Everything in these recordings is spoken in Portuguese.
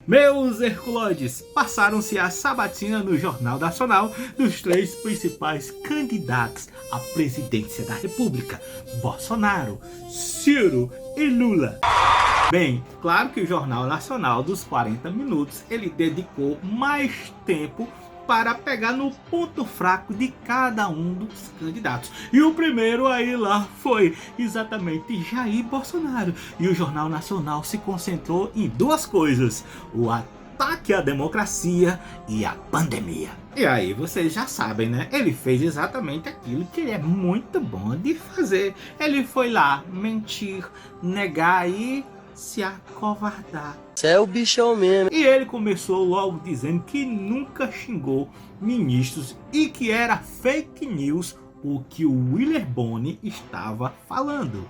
Meus herculoides, passaram-se a sabatina no Jornal Nacional dos três principais candidatos à presidência da República: Bolsonaro, Ciro e Lula. Bem, claro que o Jornal Nacional dos 40 minutos ele dedicou mais tempo para pegar no ponto fraco de cada um dos candidatos. E o primeiro a ir lá foi exatamente Jair Bolsonaro. E o Jornal Nacional se concentrou em duas coisas: o ataque à democracia e a pandemia. E aí vocês já sabem, né? Ele fez exatamente aquilo que ele é muito bom de fazer. Ele foi lá mentir, negar e se acovardar. Você é o bichão mesmo. E ele começou logo dizendo que nunca xingou ministros e que era fake news o que o Willer Boni estava falando.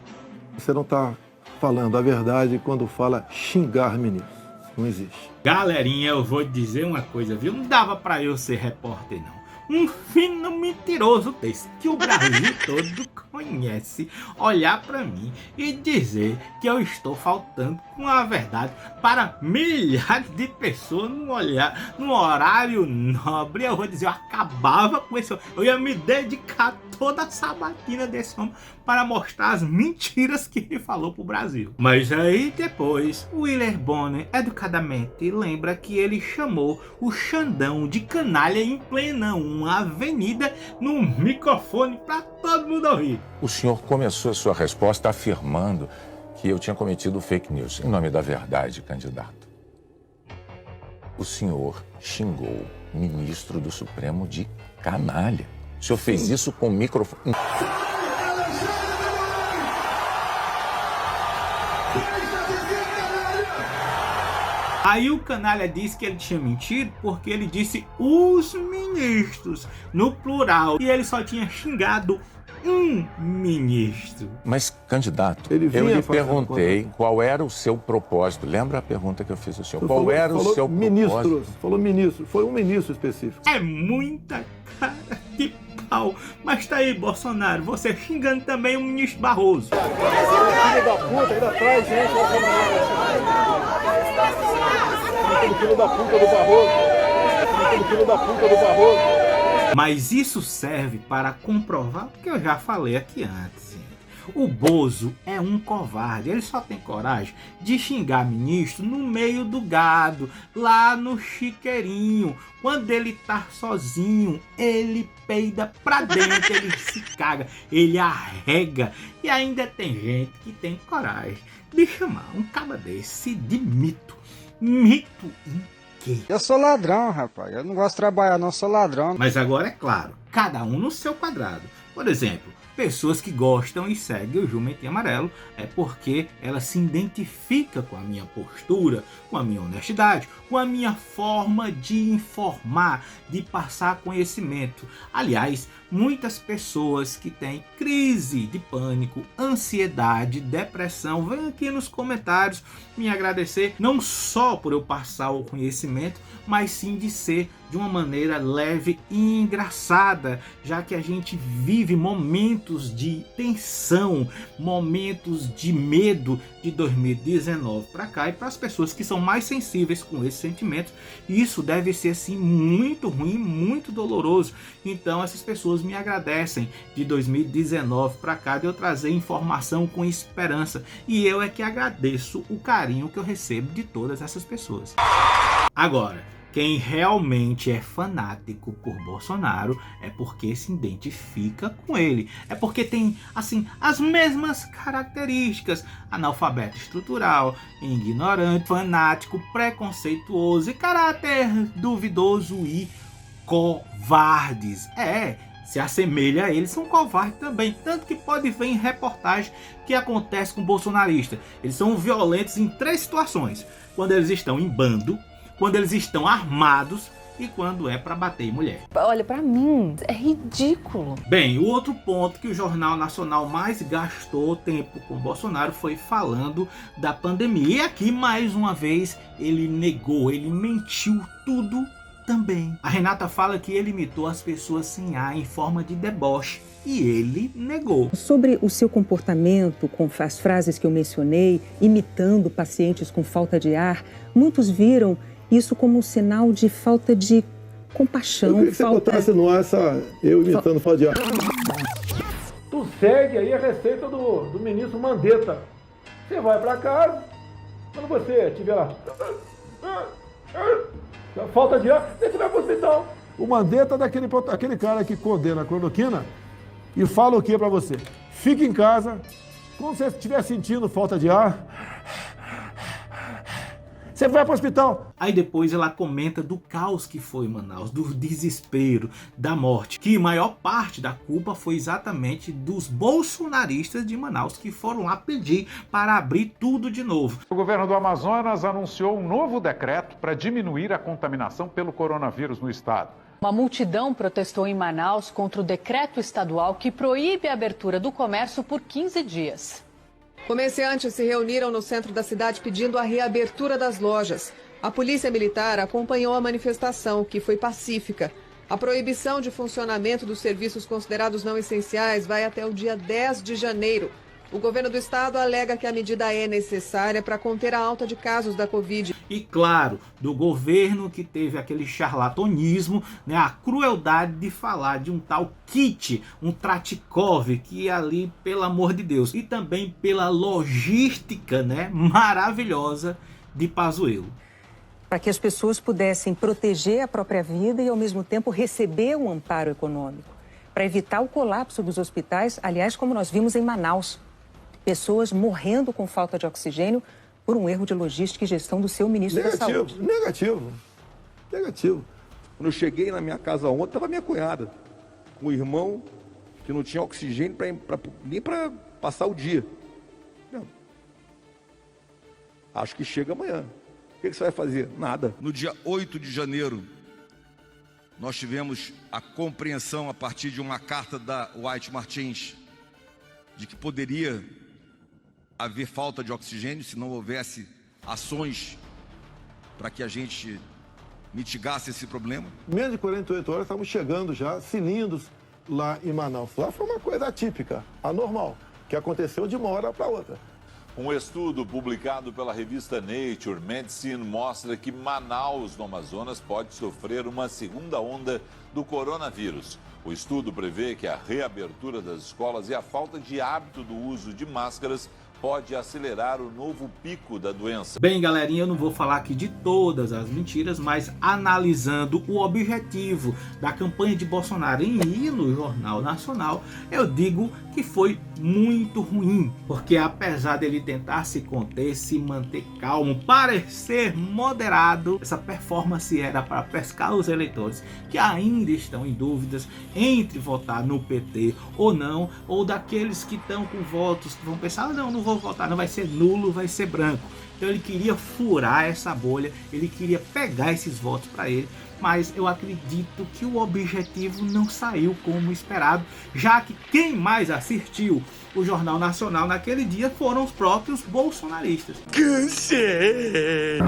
Você não está falando a verdade quando fala xingar ministros. Não existe. Galerinha, eu vou dizer uma coisa, viu? Não dava para eu ser repórter, não. Um fino mentiroso desse que o Brasil todo conhece olhar para mim e dizer que eu estou faltando com a verdade para milhares de pessoas num horário nobre. Eu vou dizer, eu acabava com isso. Eu ia me dedicar toda a sabatina desse homem para mostrar as mentiras que ele falou pro Brasil. Mas aí depois o Willer Boni educadamente lembra que ele chamou o Xandão de canalha em plena uma avenida no microfone para todo mundo ouvir. O senhor começou a sua resposta afirmando que eu tinha cometido fake news. Em nome da verdade, candidato, o senhor xingou o ministro do Supremo de canalha. O senhor fez isso com o microfone. Aí o canalha disse que ele tinha mentido porque ele disse os ministros no plural e ele só tinha xingado um ministro. Mas, candidato, Ele eu vinha lhe fazendo perguntei conta. qual era o seu propósito. Lembra a pergunta que eu fiz ao senhor? Você Qual era o seu ministros, propósito? falou ministro, foi um ministro específico. É muita cara de pau. Mas tá aí, Bolsonaro, você xingando também o ministro Barroso. Filho da puta, ainda traz gente. Filho da puta do Barroso. Filho da puta do Barroso. Mas isso serve para comprovar o que eu já falei aqui antes. O Bozo é um covarde, ele só tem coragem de xingar ministro no meio do gado, lá no chiqueirinho. Quando ele tá sozinho, ele peida pra dentro, ele se caga, ele arrega. E ainda tem gente que tem coragem de chamar um caba desse de mito. Mito em quê? Eu sou ladrão, rapaz. Eu não gosto de trabalhar, não. Sou ladrão. Mas agora é claro, cada um no seu quadrado. Por exemplo, pessoas que gostam e seguem o Jumentinho Amarelo é porque ela se identifica com a minha postura, com a minha honestidade, com a minha forma de informar, de passar conhecimento. Aliás, muitas pessoas que têm crise de pânico, ansiedade, depressão, vêm aqui nos comentários me agradecer, não só por eu passar o conhecimento, mas sim de ser de uma maneira leve e engraçada, já que a gente vive momentos de tensão, momentos de medo de 2019 para cá, e para as pessoas que são mais sensíveis com esse sentimento, isso deve ser assim muito ruim, muito doloroso. Então essas pessoas me agradecem de 2019 para cá de eu trazer informação com esperança, e eu é que agradeço o carinho que eu recebo de todas essas pessoas. Agora, quem realmente é fanático por Bolsonaro é porque se identifica com ele. É porque tem, assim, as mesmas características: analfabeto estrutural, ignorante, fanático, preconceituoso e caráter duvidoso e covardes. Se assemelha a eles, são covardes também. Tanto que pode ver em reportagem que acontece com bolsonaristas. Eles são violentos em 3 situações: quando eles estão em bando, quando eles estão armados e quando é para bater em mulher. Olha, para mim é ridículo. Bem, o outro ponto que o Jornal Nacional mais gastou tempo com Bolsonaro foi falando da pandemia. E aqui, mais uma vez, ele negou, ele mentiu tudo também. A Renata fala que ele imitou as pessoas sem ar em forma de deboche e ele negou. Sobre o seu comportamento com as frases que eu mencionei, imitando pacientes com falta de ar, muitos viram isso como um sinal de falta de compaixão. Eu queria que você botasse no ar eu imitando falta de ar. Tu segue aí a receita do ministro Mandetta. Você vai para casa, quando você tiver lá falta de ar, você vai para o hospital. O Mandetta é aquele cara que condena a cloroquina e fala o que para você? Fique em casa, quando você estiver sentindo falta de ar, você vai para o hospital. Aí depois ela comenta do caos que foi em Manaus, do desespero, da morte. Que a maior parte da culpa foi exatamente dos bolsonaristas de Manaus que foram lá pedir para abrir tudo de novo. O governo do Amazonas anunciou um novo decreto para diminuir a contaminação pelo coronavírus no estado. Uma multidão protestou em Manaus contra o decreto estadual que proíbe a abertura do comércio por 15 dias. Comerciantes se reuniram no centro da cidade pedindo a reabertura das lojas. A polícia militar acompanhou a manifestação, que foi pacífica. A proibição de funcionamento dos serviços considerados não essenciais vai até o dia 10 de janeiro. O governo do estado alega que a medida é necessária para conter a alta de casos da Covid. E claro, do governo que teve aquele charlatanismo, né, a crueldade de falar de um tal kit, um Tratikov, que ali, pelo amor de Deus, e também pela logística, né, maravilhosa de Pazuello. Para que as pessoas pudessem proteger a própria vida e, ao mesmo tempo, receber um amparo econômico. Para evitar o colapso dos hospitais, aliás, como nós vimos em Manaus. Pessoas morrendo com falta de oxigênio por um erro de logística e gestão do seu ministro da Saúde. Negativo. Quando eu cheguei na minha casa ontem, estava minha cunhada, com um irmão que não tinha oxigênio nem para passar o dia. Não. Acho que chega amanhã. O que você vai fazer? Nada. No dia 8 de janeiro, nós tivemos a compreensão, a partir de uma carta da White Martins, de que poderia haver falta de oxigênio se não houvesse ações para que a gente mitigasse esse problema. Menos de 48 horas estamos chegando já cilindros lá em Manaus. Lá foi uma coisa atípica, anormal, que aconteceu de uma hora para outra. Um estudo publicado pela revista Nature Medicine mostra que Manaus, no Amazonas, pode sofrer uma segunda onda do coronavírus. O estudo prevê que a reabertura das escolas e a falta de hábito do uso de máscaras pode acelerar o novo pico da doença. Bem, galerinha, eu não vou falar aqui de todas as mentiras, mas analisando o objetivo da campanha de Bolsonaro em ir no Jornal Nacional, eu digo que foi muito ruim, porque apesar dele tentar se conter, se manter calmo, parecer moderado, essa performance era para pescar os eleitores que ainda estão em dúvidas entre votar no PT ou não, ou daqueles que estão com votos que vão pensar, não vou votar, não vai ser nulo, vai ser branco. Então ele queria furar essa bolha, ele queria pegar esses votos para ele, mas eu acredito que o objetivo não saiu como esperado, já que quem mais assistiu o Jornal Nacional naquele dia foram os próprios bolsonaristas. Cansei!